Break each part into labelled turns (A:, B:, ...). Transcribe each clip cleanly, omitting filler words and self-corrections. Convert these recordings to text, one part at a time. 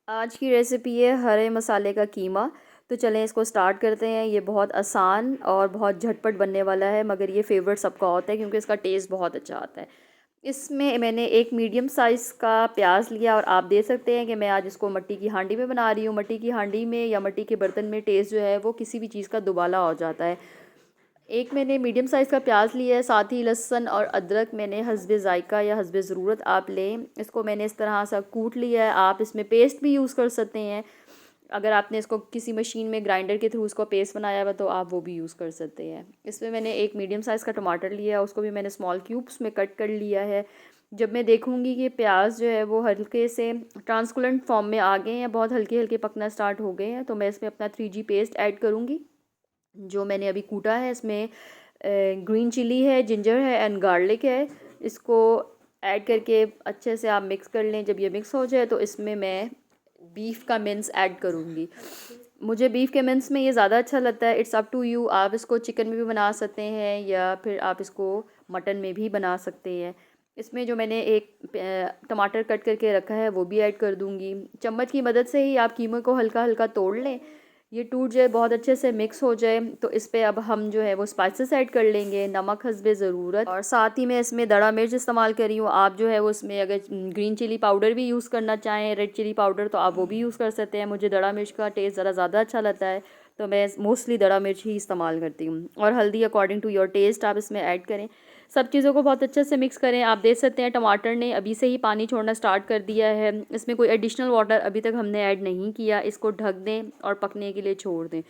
A: आज की रेसिपी है हरे मसाले का कीमा। तो चलें इसको स्टार्ट करते हैं। ये बहुत आसान और बहुत झटपट बनने वाला है, मगर ये फेवरेट सबका होता है क्योंकि इसका टेस्ट बहुत अच्छा आता है। इसमें मैंने एक मीडियम साइज़ का प्याज लिया और आप देख सकते हैं कि मैं आज इसको मिट्टी की हांडी में बना रही हूँ। मिट्टी की हांडी में या मिट्टी के बर्तन में टेस्ट जो है वो किसी भी चीज़ का दुबाला हो जाता है। एक मैंने मीडियम साइज़ का प्याज लिया है, साथ ही लहसुन और अदरक मैंने हस्बे ज़ायका या हस्बे ज़रूरत आप लें। इसको मैंने इस तरह सा कूट लिया है। आप इसमें पेस्ट भी यूज़ कर सकते हैं। अगर आपने इसको किसी मशीन में ग्राइंडर के थ्रू उसको पेस्ट बनाया हुआ तो आप वो भी यूज़ कर सकते हैं। इसमें मैंने एक मीडियम साइज़ का टमाटर लिया है, उसको भी मैंने स्मॉल क्यूब्स में कट कर लिया है। जब मैं देखूँगी कि प्याज जो है वो हल्के से ट्रांसपेरेंट फॉर्म में आ गए हैं, बहुत हल्के हल्के पकना स्टार्ट हो गए हैं, तो मैं इसमें अपना 3G पेस्ट ऐड करूँगी जो मैंने अभी कूटा है। इसमें ग्रीन चिली है, जिंजर है एंड गार्लिक है। इसको ऐड करके अच्छे से आप मिक्स कर लें। जब ये मिक्स हो जाए तो इसमें मैं बीफ का मिन्स ऐड करूँगी। मुझे बीफ के मिन्स में ये ज़्यादा अच्छा लगता है। इट्स अप टू यू, आप इसको चिकन में भी बना सकते हैं या फिर आप इसको मटन में भी बना सकते हैं। इसमें जो मैंने एक टमाटर कट करके रखा है वो भी ऐड कर दूँगी। चम्मच की मदद से ही आप कीमे को हल्का हल्का तोड़ लें। ये टूट जाए, बहुत अच्छे से मिक्स हो जाए, तो इस पे अब हम जो है वो स्पाइसेस ऐड कर लेंगे। नमक हस्बे ज़रूरत, और साथ ही मैं इसमें दड़ा मिर्च इस्तेमाल कर रही हूँ। आप जो है वो इसमें अगर ग्रीन चिली पाउडर भी यूज़ करना चाहें, रेड चिली पाउडर, तो आप वो भी यूज़ कर सकते हैं। मुझे दड़ा मिर्च का टेस्ट ज़रा ज़्यादा अच्छा लगता है तो मैं मोस्टली दड़ा मिर्च ही इस्तेमाल करती हूँ। और हल्दी अकॉर्डिंग टू योर टेस्ट आप इसमें ऐड करें। सब चीज़ों को बहुत अच्छे से मिक्स करें। आप देख सकते हैं टमाटर ने अभी से ही पानी छोड़ना स्टार्ट कर दिया है। इसमें कोई एडिशनल वाटर अभी तक हमने ऐड नहीं किया। इसको ढक दें और पकने के लिए छोड़ दें।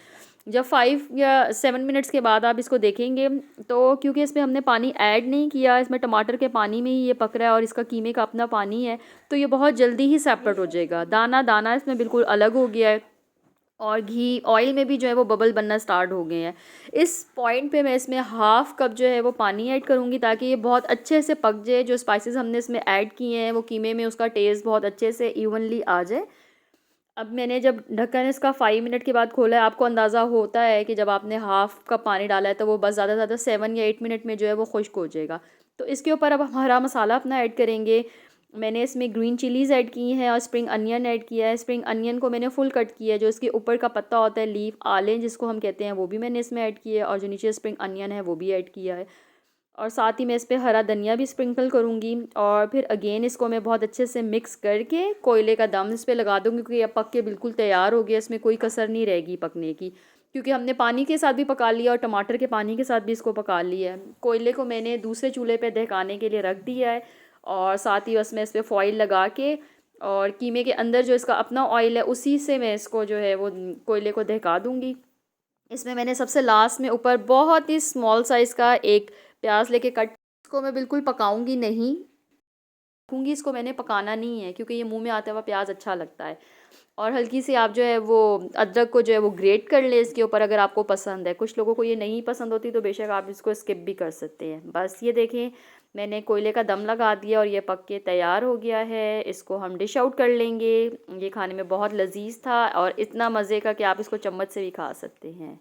A: जब 5 या 7 मिनट्स के बाद आप इसको देखेंगे तो क्योंकि इसमें हमने पानी ऐड नहीं किया, इसमें टमाटर के पानी में ही ये पक रहा है और इसका कीमे का अपना पानी है, तो ये बहुत जल्दी ही सेपरेट हो जाएगा। दाना दाना इसमें बिल्कुल अलग हो गया है और घी ऑयल में भी जो है वो बबल बनना स्टार्ट हो गए हैं। इस पॉइंट पे मैं इसमें हाफ़ कप जो है वो पानी ऐड करूँगी ताकि ये बहुत अच्छे से पक जाए। जो स्पाइसेस हमने इसमें ऐड किए हैं वो कीमे में उसका टेस्ट बहुत अच्छे से इवनली आ जाए। अब मैंने जब ढक्कन इसका 5 मिनट के बाद खोला है, आपको अंदाज़ा होता है कि जब आपने हाफ़ कप पानी डाला है तो वो बस ज़्यादा से ज़्यादा 7 या 8 मिनट में जो है वो खुश्क हो जाएगा। तो इसके ऊपर अब हम हरा मसाला अपना ऐड करेंगे। मैंने इसमें ग्रीन चिलीज़ ऐड की हैं और स्प्रिंग अनियन ऐड किया है। स्प्रिंग अनियन को मैंने फुल कट किया है। जो इसके ऊपर का पत्ता होता है, लीफ आलें जिसको हम कहते हैं, वो भी मैंने इसमें ऐड किया है और जो नीचे स्प्रिंग अनियन है वो भी ऐड किया है। और साथ ही मैं इस पे हरा धनिया भी स्प्रिंकल करूँगी और फिर अगेन इसको मैं बहुत अच्छे से मिक्स करके कोयले का दम इस पे लगा दूँगी क्योंकि ये पक के बिल्कुल तैयार हो गया। इसमें कोई कसर नहीं रहेगी पकने की, क्योंकि हमने पानी के साथ भी पका लिया और टमाटर के पानी के साथ भी इसको पका लिया है। कोयले को मैंने दूसरे चूल्हे पे दहकाने के लिए रख दिया है और साथ ही उसमें इस पर फॉइल लगा के और कीमे के अंदर जो इसका अपना ऑयल है उसी से मैं इसको जो है वो कोयले को दहका दूँगी। इसमें मैंने सबसे लास्ट में ऊपर बहुत ही स्मॉल साइज़ का एक प्याज लेके कट, इसको मैं बिल्कुल पकाऊंगी नहीं, रखूँगी। इसको मैंने पकाना नहीं है क्योंकि ये मुंह में आता हुआ प्याज अच्छा लगता है। और हल्की सी आप जो है वो अदरक को जो है वो ग्रेट कर ले इसके ऊपर, अगर आपको पसंद है। कुछ लोगों को ये नहीं पसंद होती तो बेशक आप इसको स्किप भी कर सकते हैं। बस ये देखें, मैंने कोयले का दम लगा दिया और ये पक के तैयार हो गया है। इसको हम डिश आउट कर लेंगे। ये खाने में बहुत लजीज था और इतना मज़े का कि आप इसको चम्मच से भी खा सकते हैं।